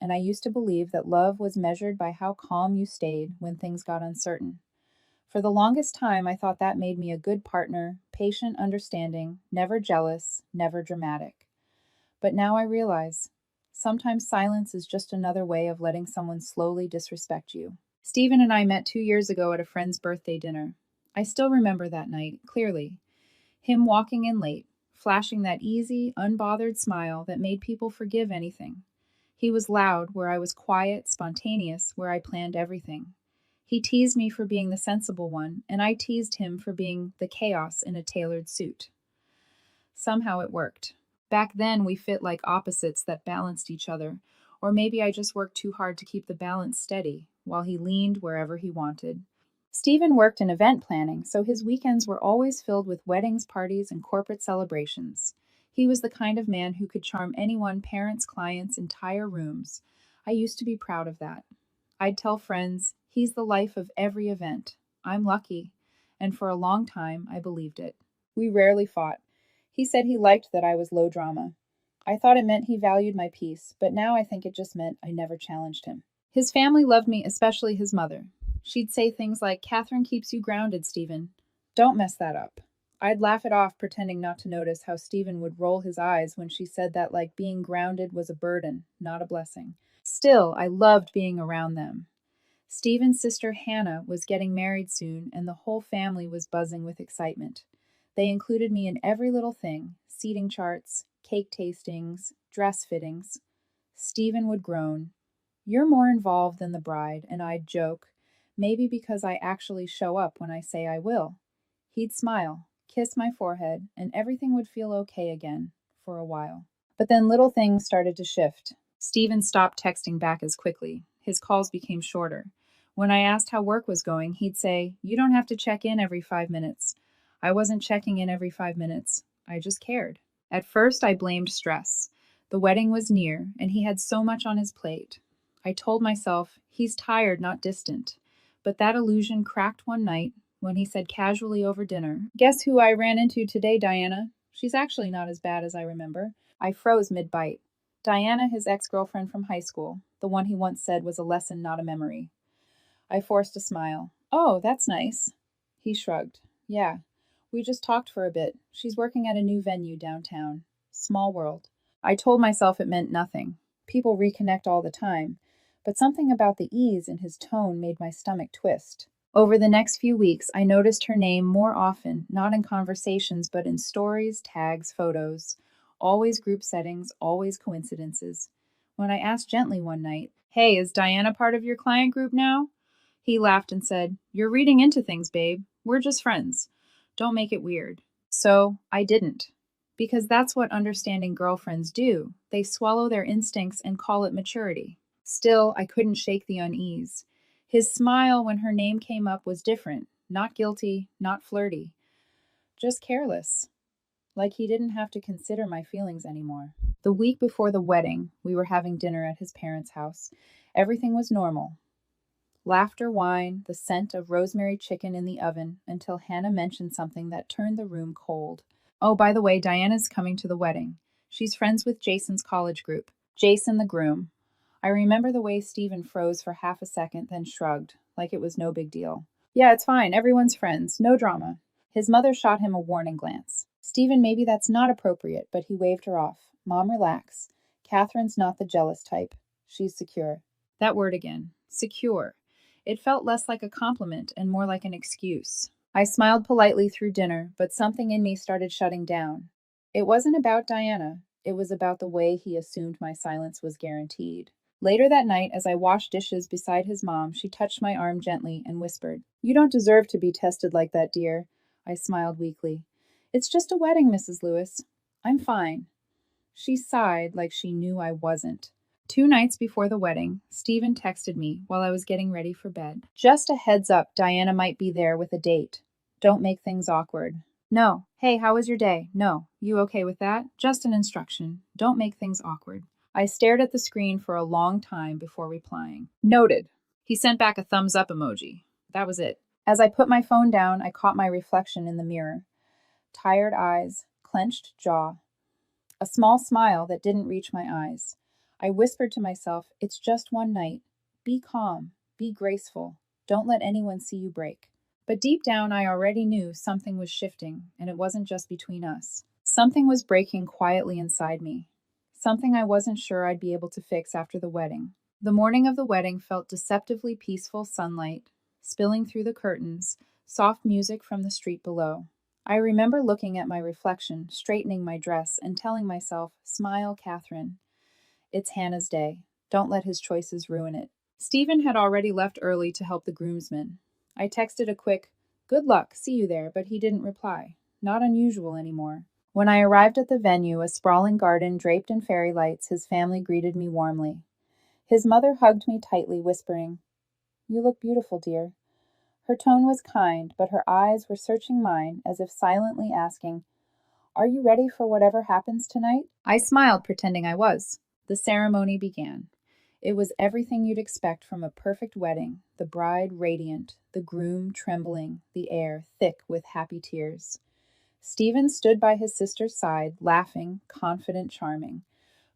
and I used to believe that love was measured by how calm you stayed when things got uncertain. For the longest time, I thought that made me a good partner, patient, understanding, never jealous, never dramatic. But now I realize sometimes silence is just another way of letting someone slowly disrespect you. Stephen and I met 2 years ago at a friend's birthday dinner. I still remember that night clearly. Him walking in late, flashing that easy, unbothered smile that made people forgive anything. He was loud where I was quiet, spontaneous where I planned everything. He teased me for being the sensible one, and I teased him for being the chaos in a tailored suit. Somehow it worked. Back then, we fit like opposites that balanced each other, or maybe I just worked too hard to keep the balance steady, while he leaned wherever he wanted. Stephen worked in event planning, so his weekends were always filled with weddings, parties, and corporate celebrations. He was the kind of man who could charm anyone, parents, clients, entire rooms. I used to be proud of that. I'd tell friends, he's the life of every event. I'm lucky. And for a long time, I believed it. We rarely fought. He said he liked that I was low drama. I thought it meant he valued my peace, but now I think it just meant I never challenged him. His family loved me, especially his mother. She'd say things like, Catherine keeps you grounded, Stephen. Don't mess that up. I'd laugh it off, pretending not to notice how Stephen would roll his eyes when she said that like being grounded was a burden, not a blessing. Still, I loved being around them. Stephen's sister Hannah was getting married soon, and the whole family was buzzing with excitement. They included me in every little thing: seating charts, cake tastings, dress fittings. Stephen would groan, You're more involved than the bride, and I'd joke, maybe because I actually show up when I say I will. He'd smile, kiss my forehead, and everything would feel okay again, for a while. But then little things started to shift. Stephen stopped texting back as quickly. His calls became shorter. When I asked how work was going, he'd say, You don't have to check in every 5 minutes. I wasn't checking in every 5 minutes. I just cared. At first, I blamed stress. The wedding was near, and he had so much on his plate. I told myself, he's tired, not distant. But that illusion cracked one night when he said casually over dinner, Guess who I ran into today, Diana? She's actually not as bad as I remember. I froze mid bite. Diana, his ex girlfriend from high school, the one he once said was a lesson, not a memory. I forced a smile. Oh, that's nice. He shrugged. Yeah, we just talked for a bit. She's working at a new venue downtown. Small world. I told myself it meant nothing. People reconnect all the time. But something about the ease in his tone made my stomach twist. Over the next few weeks, I noticed her name more often, not in conversations, but in stories, tags, photos. Always group settings, always coincidences. When I asked gently one night, Hey, is Diana part of your client group now? He laughed and said, You're reading into things, babe. We're just friends. Don't make it weird. So I didn't. Because that's what understanding girlfriends do. They swallow their instincts and call it maturity. Still, I couldn't shake the unease. His smile when her name came up was different. Not guilty, not flirty. Just careless. Like he didn't have to consider my feelings anymore. The week before the wedding, we were having dinner at his parents' house. Everything was normal. Laughter, wine, the scent of rosemary chicken in the oven, until Hannah mentioned something that turned the room cold. Oh, by the way, Diana's coming to the wedding. She's friends with Jason's college group. Jason, the groom. I remember the way Stephen froze for half a second, then shrugged, like it was no big deal. Yeah, it's fine. Everyone's friends. No drama. His mother shot him a warning glance. Stephen, maybe that's not appropriate, but he waved her off. Mom, relax. Catherine's not the jealous type. She's secure. That word again. Secure. It felt less like a compliment and more like an excuse. I smiled politely through dinner, but something in me started shutting down. It wasn't about Diana. It was about the way he assumed my silence was guaranteed. Later that night, as I washed dishes beside his mom, she touched my arm gently and whispered, You don't deserve to be tested like that, dear. I smiled weakly. It's just a wedding, Mrs. Lewis. I'm fine. She sighed like she knew I wasn't. 2 nights before the wedding, Stephen texted me while I was getting ready for bed. Just a heads up, Diana might be there with a date. Don't make things awkward. No. Hey, how was your day? No. You okay with that? Just an instruction. Don't make things awkward. I stared at the screen for a long time before replying. Noted. He sent back a thumbs up emoji. That was it. As I put my phone down, I caught my reflection in the mirror. Tired eyes, clenched jaw, a small smile that didn't reach my eyes. I whispered to myself, "It's just one night. Be calm, be graceful. Don't let anyone see you break." But deep down, I already knew something was shifting, and it wasn't just between us. Something was breaking quietly inside me. Something I wasn't sure I'd be able to fix after the wedding. The morning of the wedding felt deceptively peaceful sunlight, spilling through the curtains, soft music from the street below. I remember looking at my reflection, straightening my dress, and telling myself, "Smile, Catherine. It's Hannah's day. Don't let his choices ruin it." Stephen had already left early to help the groomsmen. I texted a quick, "Good luck, see you there," but he didn't reply. Not unusual anymore. When I arrived at the venue, a sprawling garden draped in fairy lights, his family greeted me warmly. His mother hugged me tightly, whispering, "You look beautiful, dear." Her tone was kind, but her eyes were searching mine as if silently asking, "Are you ready for whatever happens tonight?" I smiled, pretending I was. The ceremony began. It was everything you'd expect from a perfect wedding, the bride radiant, the groom trembling, the air thick with happy tears. Stephen stood by his sister's side, laughing, confident, charming.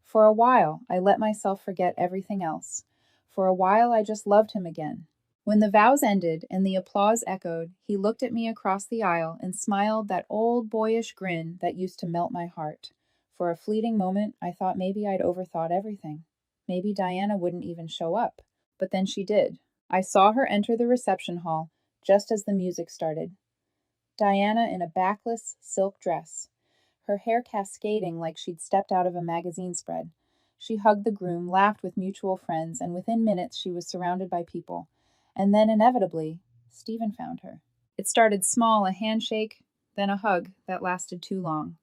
For a while, I let myself forget everything else. For a while, I just loved him again. When the vows ended and the applause echoed, he looked at me across the aisle and smiled that old boyish grin that used to melt my heart. For a fleeting moment, I thought maybe I'd overthought everything. Maybe Diana wouldn't even show up. But then she did. I saw her enter the reception hall just as the music started. Diana in a backless silk dress, her hair cascading like she'd stepped out of a magazine spread. She hugged the groom, laughed with mutual friends, and within minutes she was surrounded by people. And then, inevitably, Stephen found her. It started small, a handshake, then a hug that lasted too long.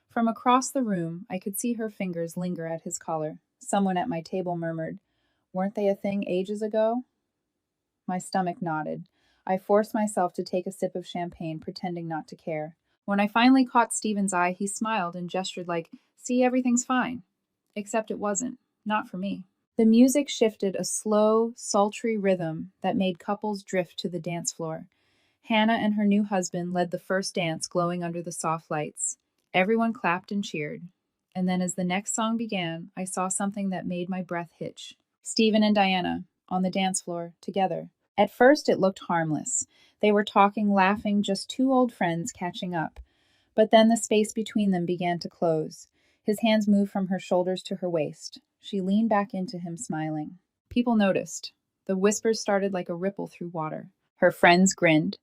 From across the room, I could see her fingers linger at his collar. Someone at my table murmured, "Weren't they a thing ages ago?" My stomach nodded. I forced myself to take a sip of champagne, pretending not to care. When I finally caught Stephen's eye, he smiled and gestured like, "See, everything's fine." Except it wasn't. Not for me. The music shifted, a slow, sultry rhythm that made couples drift to the dance floor. Hannah and her new husband led the first dance, glowing under the soft lights. Everyone clapped and cheered. And then, as the next song began, I saw something that made my breath hitch. Stephen and Diana, on the dance floor, together. At first, it looked harmless. They were talking, laughing, just two old friends catching up. But then the space between them began to close. His hands moved from her shoulders to her waist. She leaned back into him, smiling. People noticed. The whispers started like a ripple through water. Her friends grinned,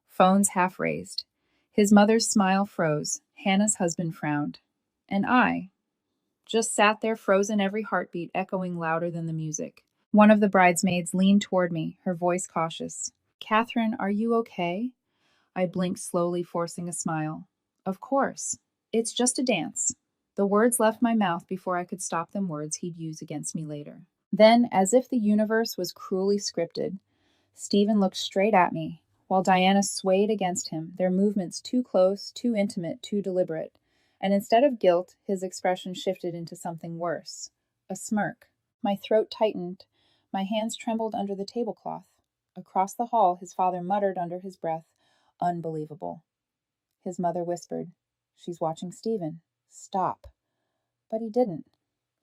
phones half raised. His mother's smile froze. Hannah's husband frowned. And I just sat there, frozen, every heartbeat echoing louder than the music. One of the bridesmaids leaned toward me, her voice cautious. "Catherine, are you okay?" I blinked slowly, forcing a smile. "Of course. It's just a dance." The words left my mouth before I could stop them, words he'd use against me later. Then, as if the universe was cruelly scripted, Stephen looked straight at me, while Diana swayed against him, their movements too close, too intimate, too deliberate. And instead of guilt, his expression shifted into something worse, a smirk. My throat tightened, my hands trembled under the tablecloth. Across the hall, his father muttered under his breath, "Unbelievable." His mother whispered, "She's watching Stephen. Stop." But he didn't.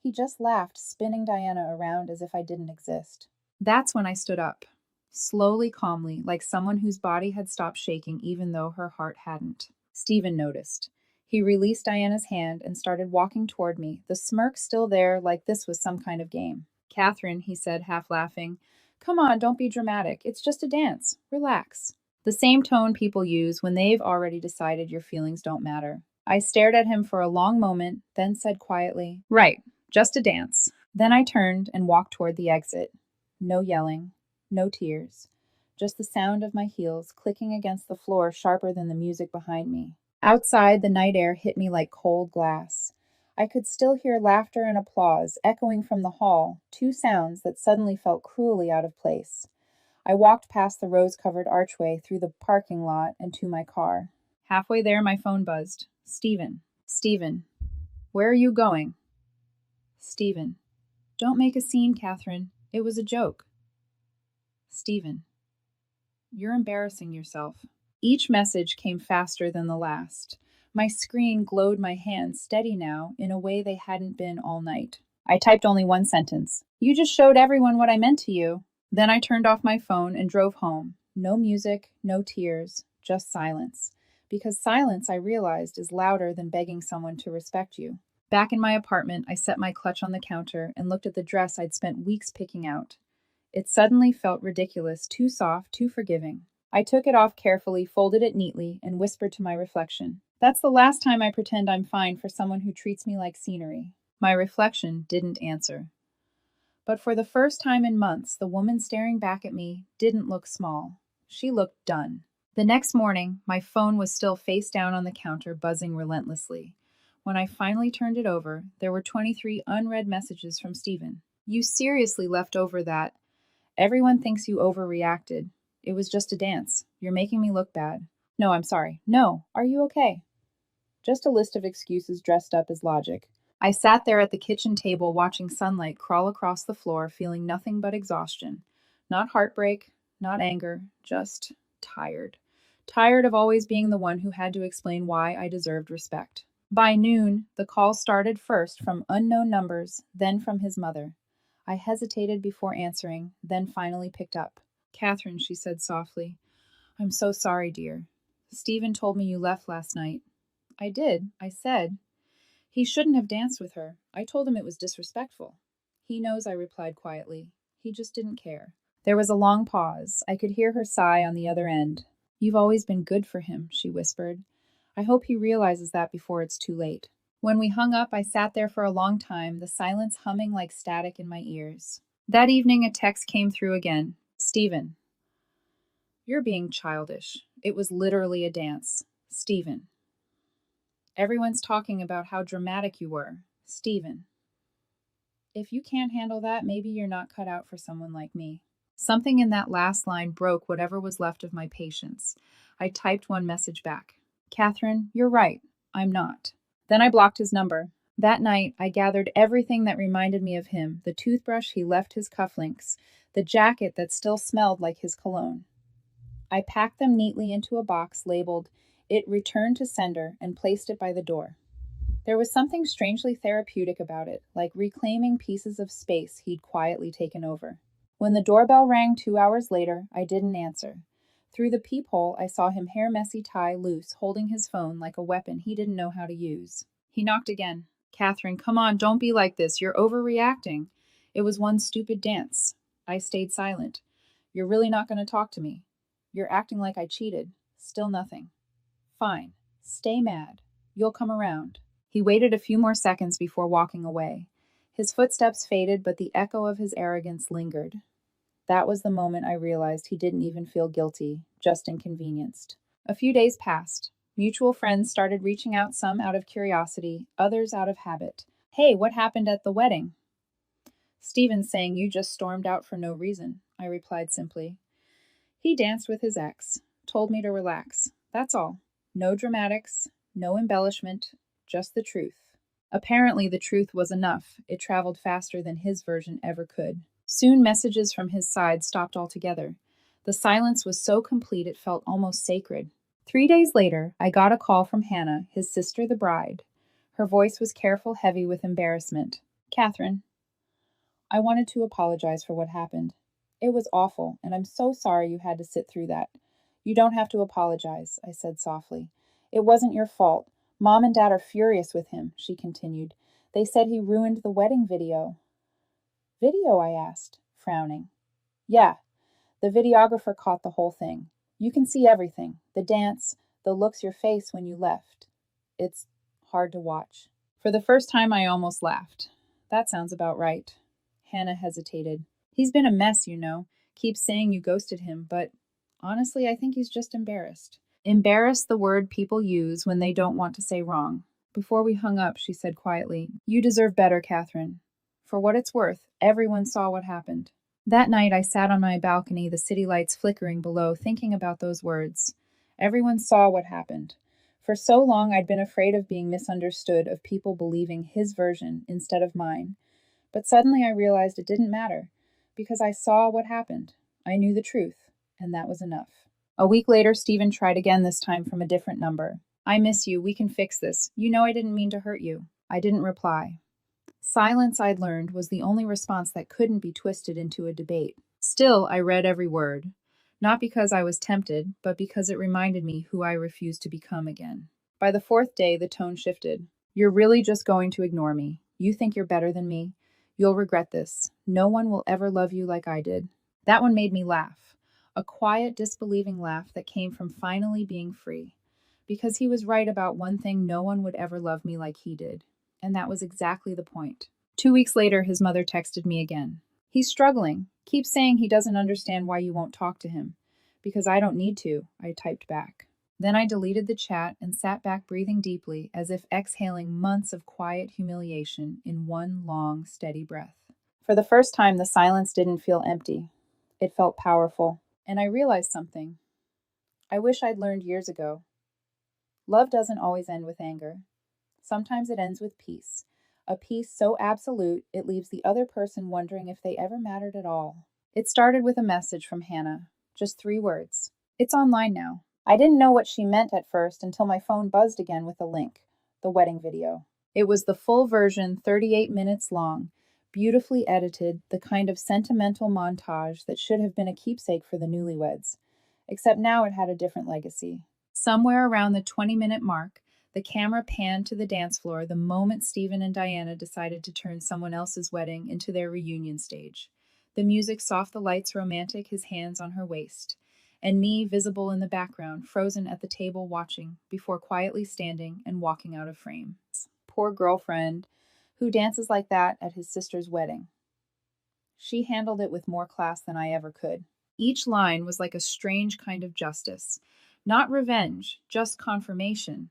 He just laughed, spinning Diana around as if I didn't exist. That's when I stood up, slowly, calmly, like someone whose body had stopped shaking even though her heart hadn't. Stephen noticed. He released Diana's hand and started walking toward me, the smirk still there, like this was some kind of game. "Catherine," he said, half laughing, "come on, don't be dramatic. It's just a dance. Relax." The same tone people use when they've already decided your feelings don't matter. I stared at him for a long moment, then said quietly, "Right, just a dance." Then I turned and walked toward the exit. No yelling, no tears, just the sound of my heels clicking against the floor sharper than the music behind me. Outside, the night air hit me like cold glass. I could still hear laughter and applause echoing from the hall, two sounds that suddenly felt cruelly out of place. I walked past the rose-covered archway, through the parking lot, and to my car. Halfway there, my phone buzzed. "Stephen. Stephen. Where are you going?" "Stephen. Don't make a scene, Catherine. It was a joke." "Stephen. You're embarrassing yourself." Each message came faster than the last. My screen glowed, my hands steady now in a way they hadn't been all night. I typed only one sentence. You just showed everyone what I meant to you. Then I turned off my phone and drove home. No music, no tears, just silence. Because silence, I realized, is louder than begging someone to respect you. Back in my apartment, I set my clutch on the counter and looked at the dress I'd spent weeks picking out. It suddenly felt ridiculous, too soft, too forgiving. I took it off carefully, folded it neatly, and whispered to my reflection, "That's the last time I pretend I'm fine for someone who treats me like scenery." My reflection didn't answer. But for the first time in months, the woman staring back at me didn't look small. She looked done. The next morning, my phone was still face down on the counter, buzzing relentlessly. When I finally turned it over, there were 23 unread messages from Stephen. You seriously left over that. Everyone thinks you overreacted. It was just a dance. You're making me look bad. No, I'm sorry. No, are you okay? Just a list of excuses dressed up as logic. I sat there at the kitchen table watching sunlight crawl across the floor, feeling nothing but exhaustion. Not heartbreak, not anger, just tired. Tired of always being the one who had to explain why I deserved respect. By noon, the call started first from unknown numbers, then from his mother. I hesitated before answering, then finally picked up. "Catherine," she said softly, "I'm so sorry, dear. Stephen told me you left last night." "I did. I said." "He shouldn't have danced with her. I told him it was disrespectful." "He knows," I replied quietly. "He just didn't care." There was a long pause. I could hear her sigh on the other end. "You've always been good for him," she whispered. "I hope he realizes that before it's too late." When we hung up, I sat there for a long time, the silence humming like static in my ears. That evening, a text came through again. "Stephen, you're being childish. It was literally a dance. Stephen. Everyone's talking about how dramatic you were. Stephen. If you can't handle that, maybe you're not cut out for someone like me." Something in that last line broke whatever was left of my patience. I typed one message back. "Catherine, you're right. I'm not." Then I blocked his number. That night, I gathered everything that reminded me of him, the toothbrush he left his cufflinks, the jacket that still smelled like his cologne. I packed them neatly into a box labeled, "It returned to sender," and placed it by the door. There was something strangely therapeutic about it, like reclaiming pieces of space he'd quietly taken over. When the doorbell rang 2 hours later, I didn't answer. Through the peephole, I saw him hair messy tie loose, holding his phone like a weapon he didn't know how to use. He knocked again. "Catherine, come on, don't be like this. You're overreacting. It was one stupid dance." I stayed silent. "You're really not going to talk to me? You're acting like I cheated. Still nothing." "Fine. Stay mad. You'll come around." He waited a few more seconds before walking away. His footsteps faded, but the echo of his arrogance lingered. That was the moment I realized he didn't even feel guilty, just inconvenienced. A few days passed. Mutual friends started reaching out, some out of curiosity, others out of habit. "Hey, what happened at the wedding?" "Stephen's saying you just stormed out for no reason," I replied simply. "He danced with his ex, told me to relax. That's all. No dramatics, no embellishment, just the truth." Apparently, the truth was enough. It traveled faster than his version ever could. Soon, messages from his side stopped altogether. The silence was so complete it felt almost sacred. 3 days later, I got a call from Hannah, his sister, the bride. Her voice was careful, heavy with embarrassment. "Catherine, I wanted to apologize for what happened. It was awful, and I'm so sorry you had to sit through that." "You don't have to apologize," I said softly. "It wasn't your fault. Mom and Dad are furious with him," she continued. "They said he ruined the wedding video." "Video?" I asked, frowning. "Yeah, the videographer caught the whole thing. You can see everything, the dance, the looks your face when you left. It's hard to watch." For the first time, I almost laughed. "That sounds about right." Hannah hesitated. "He's been a mess, you know. Keeps saying you ghosted him, but honestly, I think he's just embarrassed." Embarrassed, the word people use when they don't want to say wrong. Before we hung up, she said quietly, "You deserve better, Catherine. For what it's worth, everyone saw what happened." That night, I sat on my balcony, the city lights flickering below, thinking about those words. Everyone saw what happened. For so long, I'd been afraid of being misunderstood, of people believing his version instead of mine. But suddenly I realized it didn't matter, because I saw what happened. I knew the truth, and that was enough. A week later, Stephen tried again, this time from a different number. "I miss you. We can fix this. You know I didn't mean to hurt you." I didn't reply. Silence, I'd learned, was the only response that couldn't be twisted into a debate. Still, I read every word, not because I was tempted, but because it reminded me who I refused to become again. By the fourth day, the tone shifted. You're really just going to ignore me. You think you're better than me. You'll regret this. No one will ever love you like I did. That one made me laugh, a quiet, disbelieving laugh that came from finally being free. Because he was right about one thing: no one would ever love me like he did. And that was exactly the point. 2 weeks later, his mother texted me again. He's struggling. Keeps saying he doesn't understand why you won't talk to him. Because I don't need to, I typed back. Then I deleted the chat and sat back breathing deeply, as if exhaling months of quiet humiliation in one long, steady breath. For the first time, the silence didn't feel empty. It felt powerful. And I realized something I wish I'd learned years ago. Love doesn't always end with anger. Sometimes it ends with peace. A peace so absolute it leaves the other person wondering if they ever mattered at all. It started with a message from Hannah, just 3 words. It's online now. I didn't know what she meant at first until my phone buzzed again with a link, the wedding video. It was the full version, 38 minutes long, beautifully edited, the kind of sentimental montage that should have been a keepsake for the newlyweds. Except now it had a different legacy. Somewhere around the 20-minute mark, the camera panned to the dance floor the moment Stephen and Diana decided to turn someone else's wedding into their reunion stage. The music soft, the lights romantic, his hands on her waist. And me, visible in the background, frozen at the table watching, before quietly standing and walking out of frame. Poor girlfriend, who dances like that at his sister's wedding. She handled it with more class than I ever could. Each line was like a strange kind of justice. Not revenge, just confirmation.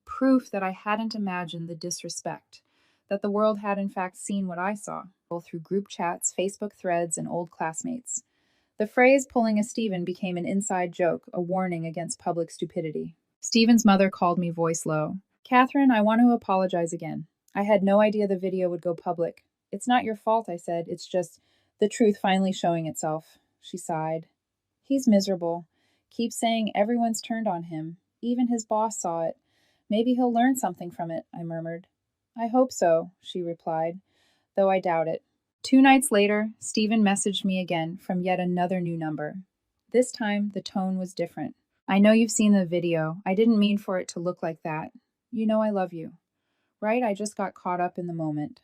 Proof that I hadn't imagined the disrespect, that the world had in fact seen what I saw, both through group chats, Facebook threads, and old classmates. The phrase pulling a Stephen became an inside joke, a warning against public stupidity. Stephen's mother called me voice low. Catherine, I want to apologize again. I had no idea the video would go public. It's not your fault, I said. It's just the truth finally showing itself. She sighed. He's miserable. Keeps saying everyone's turned on him. Even his boss saw it. Maybe he'll learn something from it, I murmured. I hope so, she replied, though I doubt it. 2 nights later, Stephen messaged me again from yet another new number. This time, the tone was different. I know you've seen the video. I didn't mean for it to look like that. You know I love you. Right? I just got caught up in the moment.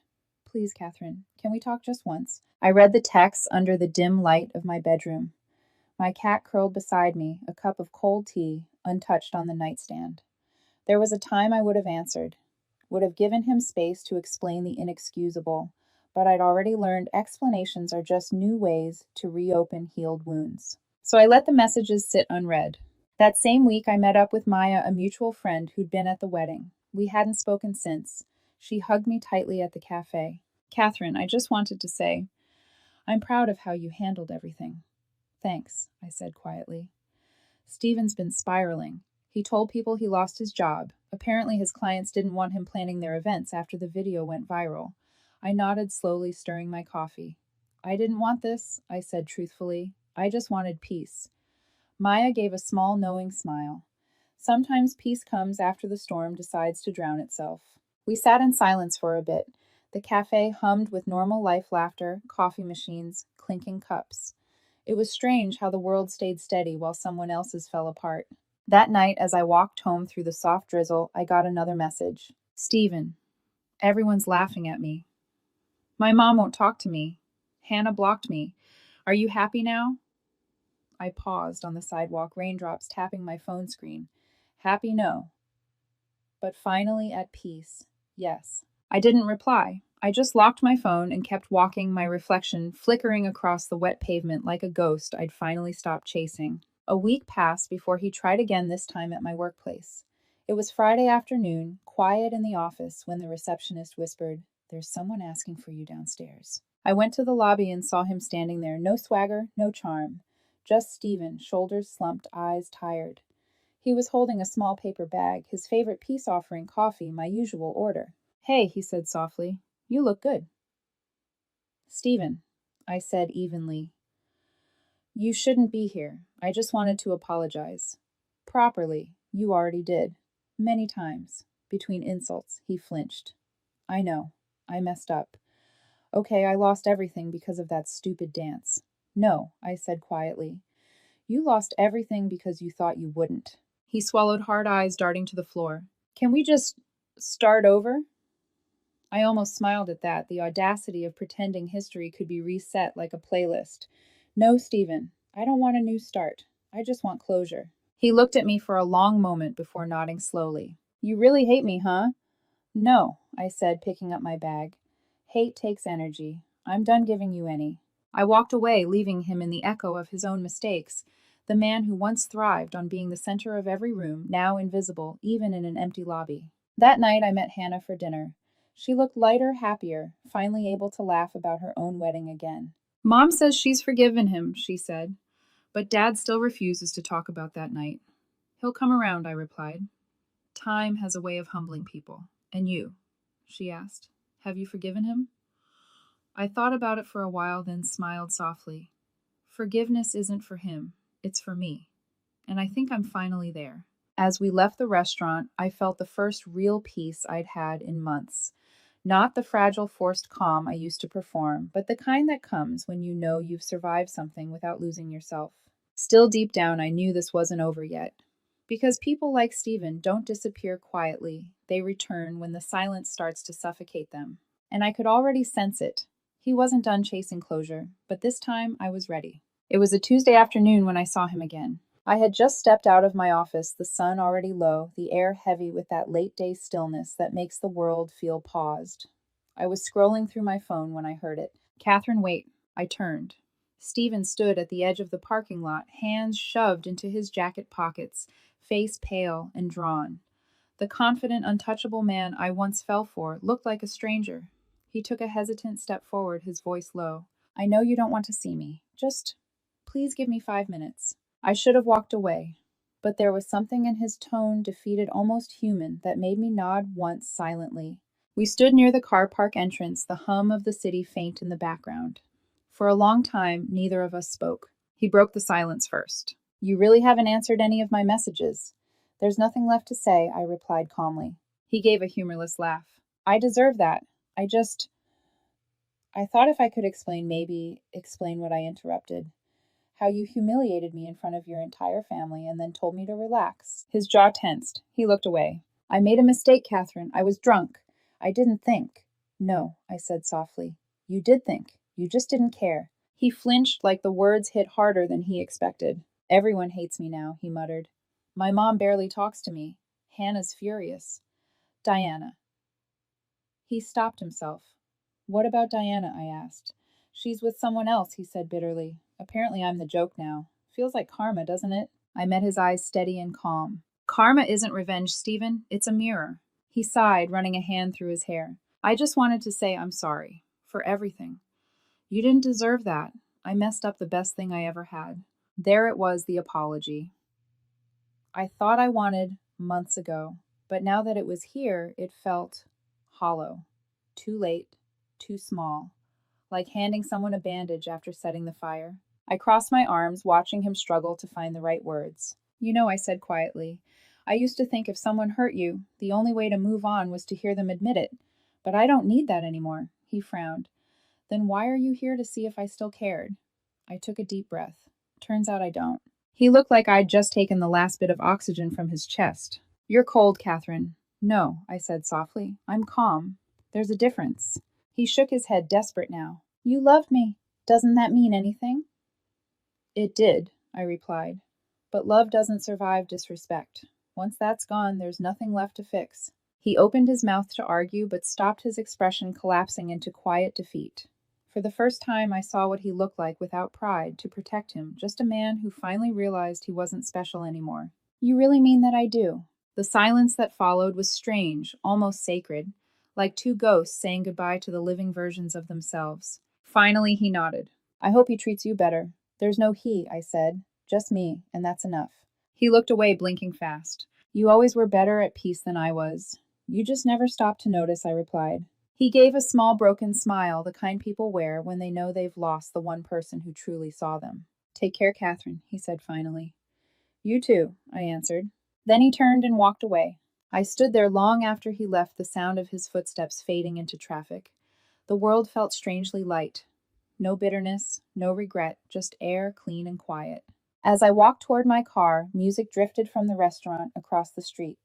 Please, Catherine, can we talk just once? I read the text under the dim light of my bedroom. My cat curled beside me, a cup of cold tea, untouched on the nightstand. There was a time I would have answered, would have given him space to explain the inexcusable, but I'd already learned explanations are just new ways to reopen healed wounds. So I let the messages sit unread. That same week, I met up with Maya, a mutual friend who'd been at the wedding. We hadn't spoken since. She hugged me tightly at the cafe. Catherine, I just wanted to say, I'm proud of how you handled everything. Thanks, I said quietly. Stephen's been spiraling. He told people he lost his job. Apparently his clients didn't want him planning their events after the video went viral. I nodded slowly, stirring my coffee. I didn't want this, I said truthfully. I just wanted peace. Maya gave a small, knowing smile. Sometimes peace comes after the storm decides to drown itself. We sat in silence for a bit. The cafe hummed with normal life laughter, coffee machines, clinking cups. It was strange how the world stayed steady while someone else's fell apart. That night, as I walked home through the soft drizzle, I got another message. Stephen, everyone's laughing at me. My mom won't talk to me. Hannah blocked me. Are you happy now? I paused on the sidewalk, raindrops tapping my phone screen. Happy, no. But finally at peace, yes. I didn't reply. I just locked my phone and kept walking, my reflection flickering across the wet pavement like a ghost I'd finally stopped chasing. A week passed before he tried again, this time at my workplace. It was Friday afternoon, quiet in the office, when the receptionist whispered, There's someone asking for you downstairs. I went to the lobby and saw him standing there, no swagger, no charm. Just Stephen, shoulders slumped, eyes tired. He was holding a small paper bag, his favorite peace offering coffee, my usual order. Hey, he said softly, you look good. Stephen, I said evenly, you shouldn't be here. I just wanted to apologize. Properly, you already did. Many times. Between insults, he flinched. I know. I messed up. Okay, I lost everything because of that stupid dance. No, I said quietly. You lost everything because you thought you wouldn't. He swallowed, hard eyes darting to the floor. Can we just start over? I almost smiled at that, the audacity of pretending history could be reset like a playlist. No, Stephen, I don't want a new start. I just want closure. He looked at me for a long moment before nodding slowly. You really hate me, huh? No, I said, picking up my bag. Hate takes energy. I'm done giving you any. I walked away, leaving him in the echo of his own mistakes. The man who once thrived on being the center of every room, now invisible, even in an empty lobby. That night, I met Hannah for dinner. She looked lighter, happier, finally able to laugh about her own wedding again. Mom says she's forgiven him, she said, but Dad still refuses to talk about that night. He'll come around, I replied. Time has a way of humbling people. And you? She asked. Have you forgiven him? I thought about it for a while, then smiled softly. Forgiveness isn't for him, it's for me. And I think I'm finally there. As we left the restaurant, I felt the first real peace I'd had in months. Not the fragile, forced calm I used to perform, but the kind that comes when you know you've survived something without losing yourself. Still deep down, I knew this wasn't over yet. Because people like Stephen don't disappear quietly, they return when the silence starts to suffocate them. And I could already sense it. He wasn't done chasing closure, but this time I was ready. It was a Tuesday afternoon when I saw him again. I had just stepped out of my office, the sun already low, the air heavy with that late day stillness that makes the world feel paused. I was scrolling through my phone when I heard it. Catherine, wait. I turned. Stephen stood at the edge of the parking lot, hands shoved into his jacket pockets, face pale and drawn. The confident, untouchable man I once fell for looked like a stranger. He took a hesitant step forward, his voice low. I know you don't want to see me. Just please give me 5 minutes. I should have walked away, but there was something in his tone, defeated, almost human, that made me nod once silently. We stood near the car park entrance, the hum of the city faint in the background. For a long time, neither of us spoke. He broke the silence first. You really haven't answered any of my messages. There's nothing left to say, I replied calmly. He gave a humorless laugh. I deserve that. I thought if I could maybe explain what I interrupted. How you humiliated me in front of your entire family and then told me to relax. His jaw tensed. He looked away. I made a mistake, Catherine. I was drunk. I didn't think. No, I said softly. You did think. You just didn't care. He flinched like the words hit harder than he expected. Everyone hates me now, he muttered. My mom barely talks to me. Hannah's furious. Diana. He stopped himself. What about Diana? I asked. She's with someone else, he said bitterly. Apparently I'm the joke now. Feels like karma, doesn't it? I met his eyes steady and calm. Karma isn't revenge, Stephen. It's a mirror. He sighed, running a hand through his hair. I just wanted to say I'm sorry. For everything. You didn't deserve that. I messed up the best thing I ever had. There it was, the apology. I thought I wanted months ago, but now that it was here, it felt hollow. Too late. Too small. Like handing someone a bandage after setting the fire. I crossed my arms, watching him struggle to find the right words. You know, I said quietly, I used to think if someone hurt you, the only way to move on was to hear them admit it. But I don't need that anymore. He frowned. Then why are you here to see if I still cared? I took a deep breath. Turns out I don't. He looked like I'd just taken the last bit of oxygen from his chest. You're cold, Catherine. No, I said softly. I'm calm. There's a difference. He shook his head, desperate now. You loved me. Doesn't that mean anything? It did, I replied. But love doesn't survive disrespect. Once that's gone, there's nothing left to fix. He opened his mouth to argue, but stopped, his expression collapsing into quiet defeat. For the first time, I saw what he looked like without pride, to protect him, just a man who finally realized he wasn't special anymore. You really mean that I do? The silence that followed was strange, almost sacred, like two ghosts saying goodbye to the living versions of themselves. Finally, he nodded. I hope he treats you better. There's no he, I said. Just me, and that's enough. He looked away, blinking fast. You always were better at peace than I was. You just never stopped to notice, I replied. He gave a small broken smile, the kind people wear when they know they've lost the one person who truly saw them. Take care, Catherine, he said finally. You too, I answered. Then he turned and walked away. I stood there long after he left, the sound of his footsteps fading into traffic. The world felt strangely light. No bitterness, no regret, just air clean and quiet. As I walked toward my car, music drifted from the restaurant across the street.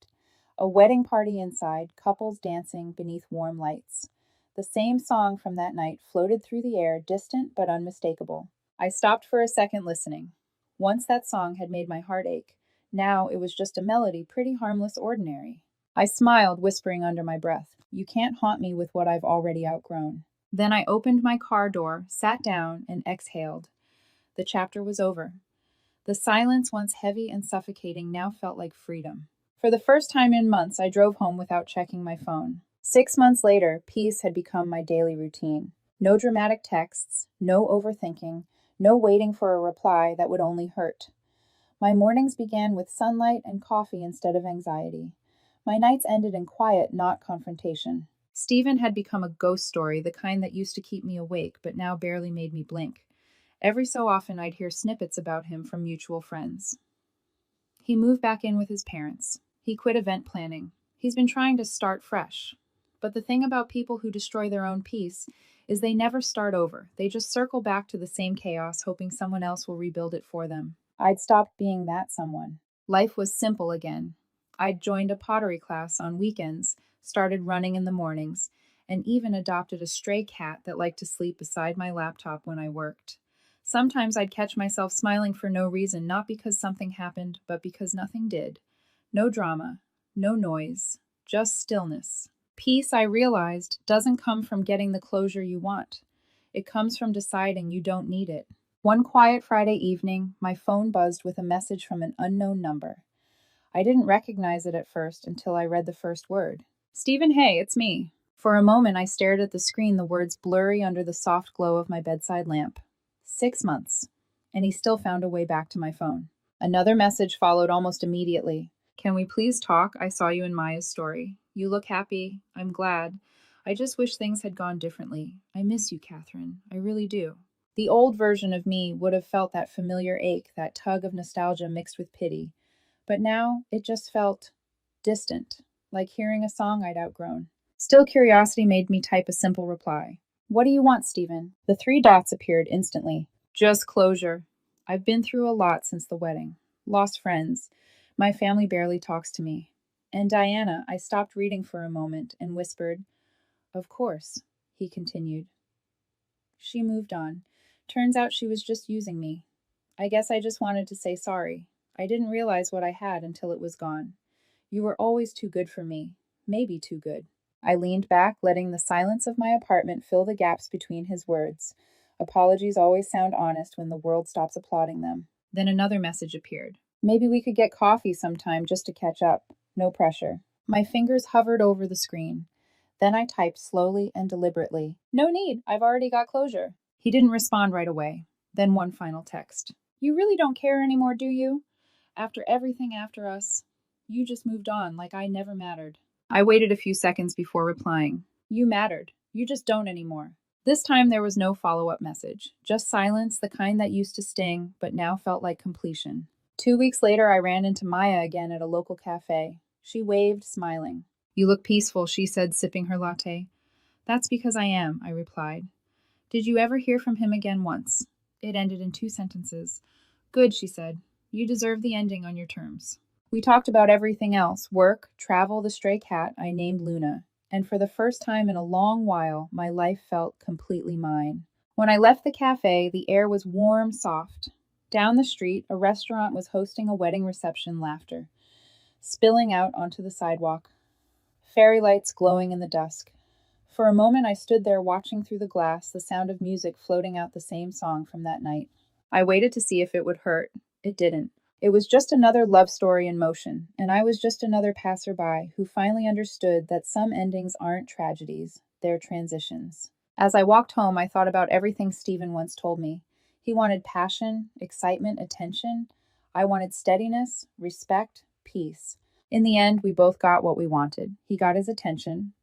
A wedding party inside, couples dancing beneath warm lights. The same song from that night floated through the air, distant but unmistakable. I stopped for a second listening. Once that song had made my heart ache. Now it was just a melody, pretty harmless, ordinary. I smiled, whispering under my breath, "You can't haunt me with what I've already outgrown." Then I opened my car door, sat down, and exhaled. The chapter was over. The silence, once heavy and suffocating, now felt like freedom. For the first time in months, I drove home without checking my phone. 6 months later, peace had become my daily routine. No dramatic texts, no overthinking, no waiting for a reply that would only hurt. My mornings began with sunlight and coffee instead of anxiety. My nights ended in quiet, not confrontation. Stephen had become a ghost story, the kind that used to keep me awake, but now barely made me blink. Every so often, I'd hear snippets about him from mutual friends. He moved back in with his parents. He quit event planning. He's been trying to start fresh. But the thing about people who destroy their own peace is they never start over. They just circle back to the same chaos, hoping someone else will rebuild it for them. I'd stopped being that someone. Life was simple again. I'd joined a pottery class on weekends, started running in the mornings, and even adopted a stray cat that liked to sleep beside my laptop when I worked. Sometimes I'd catch myself smiling for no reason, not because something happened, but because nothing did. No drama, no noise, just stillness. Peace, I realized, doesn't come from getting the closure you want. It comes from deciding you don't need it. One quiet Friday evening, my phone buzzed with a message from an unknown number. I didn't recognize it at first until I read the first word. "Stephen, hey, it's me." For a moment, I stared at the screen, the words blurry under the soft glow of my bedside lamp. 6 months, and he still found a way back to my phone. Another message followed almost immediately. "Can we please talk? I saw you in Maya's story. You look happy. I'm glad. I just wish things had gone differently. I miss you, Catherine. I really do." The old version of me would have felt that familiar ache, that tug of nostalgia mixed with pity. But now it just felt distant, like hearing a song I'd outgrown. Still, curiosity made me type a simple reply. "What do you want, Stephen?" The 3 dots appeared instantly. "Just closure. I've been through a lot since the wedding. Lost friends. My family barely talks to me. And Diana," I stopped reading for a moment and whispered, "Of course," he continued. "She moved on. Turns out she was just using me. I guess I just wanted to say sorry. I didn't realize what I had until it was gone. You were always too good for me. Maybe too good." I leaned back, letting the silence of my apartment fill the gaps between his words. Apologies always sound honest when the world stops applauding them. Then another message appeared. "Maybe we could get coffee sometime just to catch up. No pressure." My fingers hovered over the screen. Then I typed slowly and deliberately, "No need, I've already got closure." He didn't respond right away. Then one final text. "You really don't care anymore, do you? After everything after us, you just moved on like I never mattered." I waited a few seconds before replying. "You mattered. You just don't anymore." This time there was no follow-up message, just silence, the kind that used to sting, but now felt like completion. 2 weeks later, I ran into Maya again at a local cafe. She waved, smiling. "You look peaceful," she said, sipping her latte. "That's because I am," I replied. "Did you ever hear from him again once?" It ended in 2 sentences. "Good," she said. "You deserve the ending on your terms." We talked about everything else, work, travel, the stray cat I named Luna. And for the first time in a long while, my life felt completely mine. When I left the cafe, the air was warm, soft. Down the street, a restaurant was hosting a wedding reception, laughter spilling out onto the sidewalk, fairy lights glowing in the dusk. For a moment, I stood there watching through the glass, the sound of music floating out the same song from that night. I waited to see if it would hurt. It didn't. It was just another love story in motion, and I was just another passerby who finally understood that some endings aren't tragedies, they're transitions. As I walked home, I thought about everything Stephen once told me. He wanted passion, excitement, attention. I wanted steadiness, respect, peace. In the end, we both got what we wanted. He got his attention.